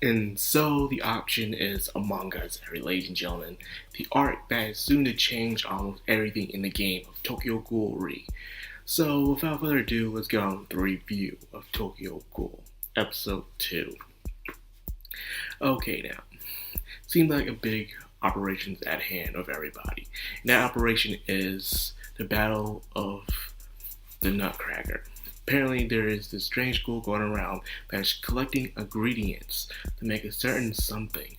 And so the option is Among Us, ladies and gentlemen, the arc that is soon to change almost everything in the game of Tokyo Ghoul Re. So without further ado, let's get on with the review of Tokyo Ghoul, Episode 2. Okay now, seems like a big operation's at hand of everybody. And that operation is the Battle of the Nutcracker. Apparently there is this strange ghoul going around that's collecting ingredients to make a certain something.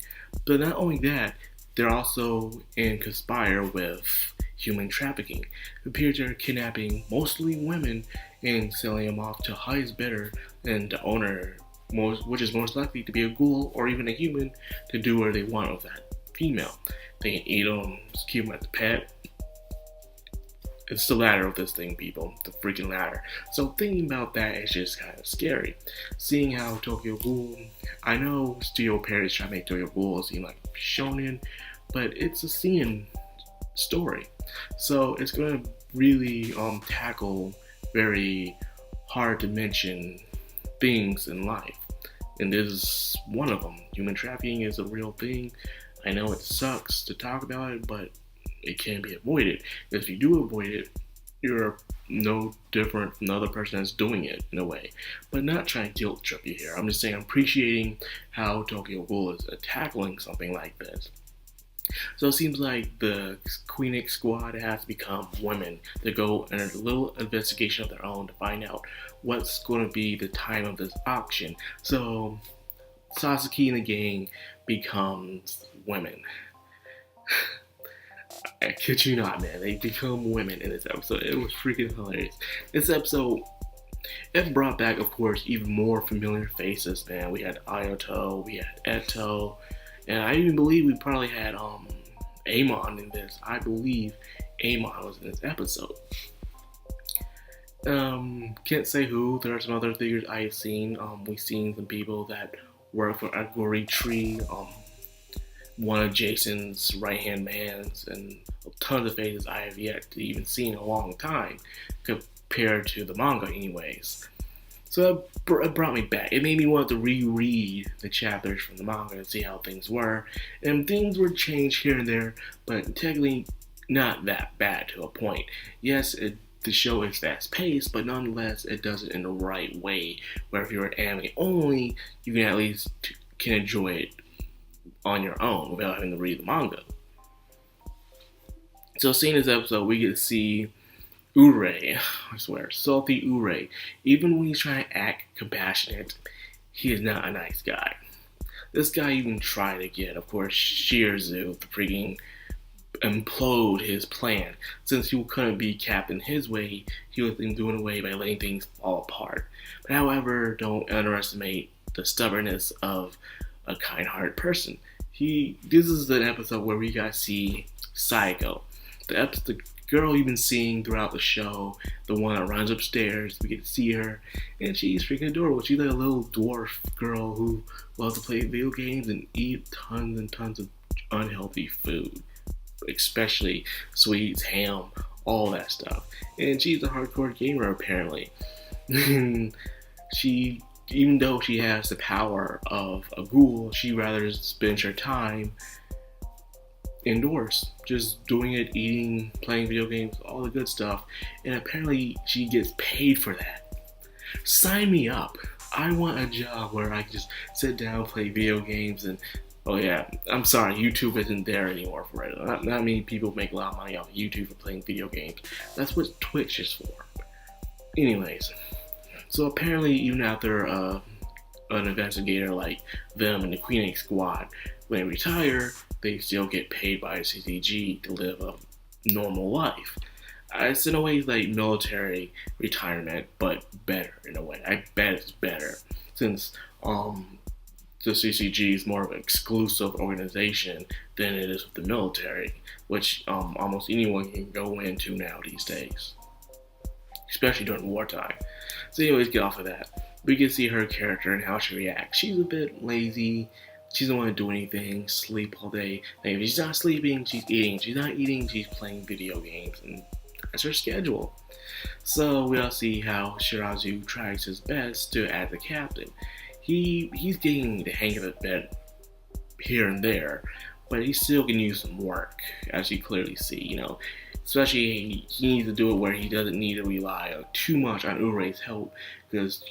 But not only that, they're also in conspire with human trafficking. It appears they're kidnapping mostly women and selling them off to highest bidder and the owner, which is most likely to be a ghoul or even a human, to do whatever they want with that female. They can eat them, keep them as a pet. It's the ladder of this thing, people. The freaking ladder. So thinking about that is just kind of scary. Seeing how Tokyo Ghoul, I know Studio Paris trying to make Tokyo Ghoul seem like shonen, but it's a seinen story. So it's going to really tackle very hard to mention things in life. And this is one of them. Human trafficking is a real thing. I know it sucks to talk about it, but it can be avoided. If you do avoid it, you're no different from the other person that's doing it in a way. But not trying to guilt trip you here. I'm just saying I'm appreciating how Tokyo Ghoul is tackling something like this. So it seems like the Queenix squad has become women to go in a little investigation of their own to find out what's going to be the time of this auction. So Sasaki and the gang becomes women. I kid you not, man. They become women in this episode. It was freaking hilarious. This episode, it brought back, of course, even more familiar faces, man. We had Ayato, we had Eto, and I even believe we probably had Amon in this. I believe Amon was in this episode. Can't say who. There are some other figures I have seen. We've seen some people that work for Agori Tree, one of Jason's right-hand mans, and tons of faces I have yet to even see in a long time, compared to the manga anyways. So it brought me back. It made me want to reread the chapters from the manga and see how things were. And things were changed here and there, but technically not that bad to a point. Yes, the show is fast-paced, but nonetheless, it does it in the right way, where if you're an anime only, you can at least can enjoy it on your own without having to read the manga. So seeing this episode, we get to see Urei, I swear, salty Urei. Even when he's trying to act compassionate, he is not a nice guy. This guy even tried to get, of course, Shirazu to freaking implode his plan. Since he couldn't be captain his way, he was doing away by letting things fall apart. But however, don't underestimate the stubbornness of a kind-hearted person. This is an episode where we got to see Saiko, the girl you've been seeing throughout the show, the one that runs upstairs. We get to see her, and she's freaking adorable. She's like a little dwarf girl who loves to play video games and eat tons and tons of unhealthy food, especially sweets, ham, all that stuff. And she's a hardcore gamer apparently. Even though she has the power of a ghoul, she rather spends her time indoors, just doing it, eating, playing video games, all the good stuff. And apparently she gets paid for that. Sign me up. I want a job where I can just sit down, play video games, and oh yeah, I'm sorry, YouTube isn't there anymore for it. Not many people make a lot of money off of YouTube for playing video games. That's what Twitch is for. Anyways. So apparently, even after an investigator like them and the Queenix squad, when they retire, they still get paid by CCG to live a normal life. It's in a way like military retirement, but better in a way. I bet it's better since the CCG is more of an exclusive organization than it is with the military, which almost anyone can go into now these days, especially during wartime. So anyways, get off of that. We can see her character and how she reacts. She's a bit lazy. She doesn't want to do anything, sleep all day. If she's not sleeping, she's eating. If she's not eating, she's playing video games. And that's her schedule. So we'll see how Shirazu tries his best to add the captain. he's getting the hang of it a bit here and there, but he still can use some work, as you clearly see, you know. Especially, he needs to do it where he doesn't need to rely too much on Urai's help, because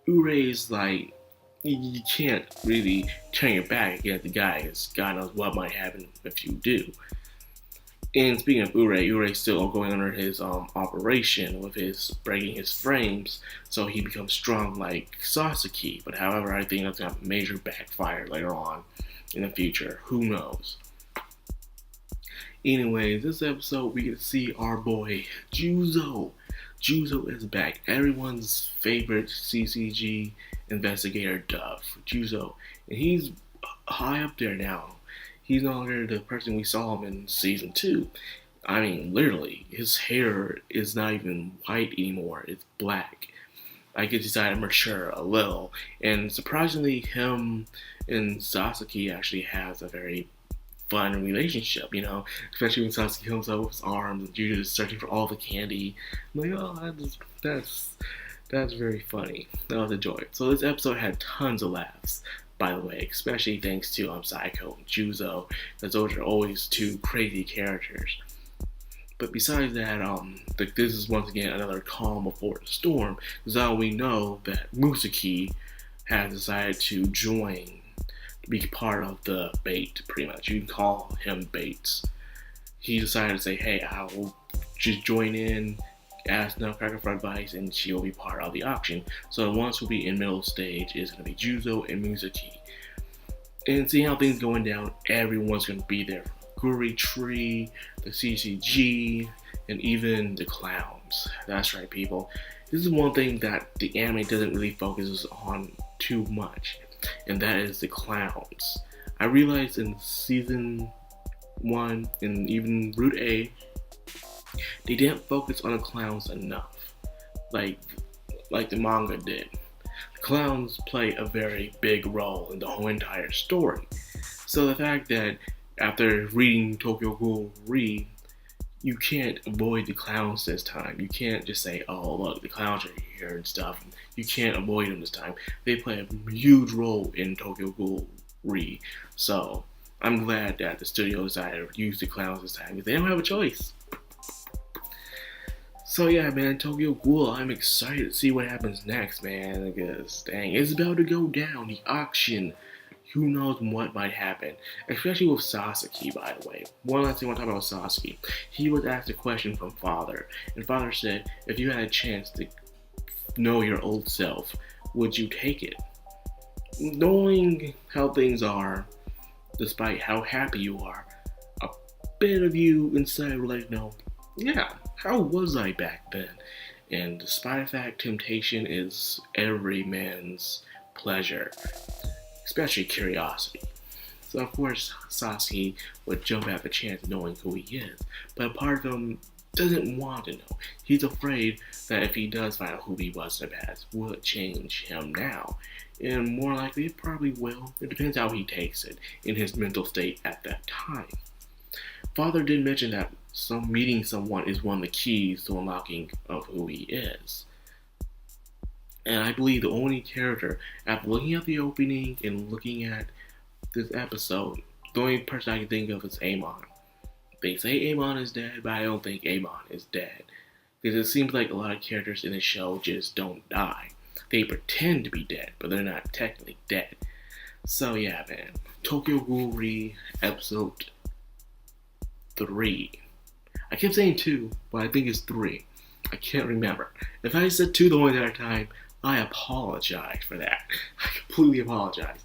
Urai's like, you can't really turn your back against the guy, because God knows what might happen if you do. And speaking of Urai's still going under his operation with his breaking his frames, so he becomes strong like Sasaki. But however, I think that's gonna have a major backfire later on in the future. Who knows? Anyways, this episode we get to see our boy Juzo. Juzo is back. Everyone's favorite CCG investigator dove, Juzo, and he's high up there now. He's no longer the person we saw him in season 2. I mean, literally, his hair is not even white anymore. It's black. I could decide to mature a little. And surprisingly, him and Sasaki actually has a very fun relationship, you know? Especially when Sasaki comes up with his arms and Juju is searching for all the candy. I'm like, oh, that's very funny. That was a joy. So this episode had tons of laughs, by the way, especially thanks to Psycho and Juzo, because those are always two crazy characters. But besides that, this is once again another calm before the storm, because now we know that Musaki has decided to join, to be part of the bait, pretty much. You can call him Bates. He decided to say, hey, I will just join in, ask Nutcracker for advice, and she will be part of the auction. So the ones who will be in middle stage is going to be Juzo and Musaki. And seeing how things going down, everyone's going to be there. Guri Tree, the CCG, and even the clowns. That's right, people. This is one thing that the anime doesn't really focus on too much, and that is the clowns. I realized in season 1 and even Route A, they didn't focus on the clowns enough, like the manga did. The clowns play a very big role in the whole entire story. So the fact that after reading Tokyo Ghoul Re, you can't avoid the clowns this time. You can't just say, oh look, the clowns are here and stuff. You can't avoid them this time. They play a huge role in Tokyo Ghoul Re. So I'm glad that the studio decided to use the clowns this time, because they don't have a choice. So yeah, man, Tokyo Ghoul, I'm excited to see what happens next, man, because dang, it's about to go down, the auction. Who knows what might happen, especially with Sasaki, by the way. One last thing I want to talk about Sasaki. He was asked a question from Father, and Father said, if you had a chance to know your old self, would you take it? Knowing how things are, despite how happy you are, a bit of you inside would like to know, yeah, how was I back then? And despite the fact temptation is every man's pleasure, especially curiosity. So of course Sasuke would jump at the chance of knowing who he is, but a part of him doesn't want to know. He's afraid that if he does find out who he was in the past, will it change him now? And more likely it probably will. It depends how he takes it in his mental state at that time. Father did mention that meeting someone is one of the keys to unlocking of who he is. And I believe the only character, after looking at the opening and looking at this episode, the only person I can think of is Amon. They say Amon is dead, but I don't think Amon is dead. Because it seems like a lot of characters in the show just don't die. They pretend to be dead, but they're not technically dead. So yeah, man. Tokyo Ghoul Re episode 3. I kept saying 2, but I think it's 3. I can't remember. If I said 2 the whole entire time, I apologize for that. I completely apologize.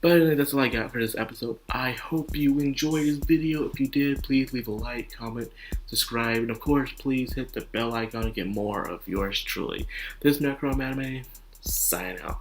But anyway, that's all I got for this episode. I hope you enjoyed this video. If you did, please leave a like, comment, subscribe, and of course, please hit the bell icon to get more of yours truly. This is Madime, signing out.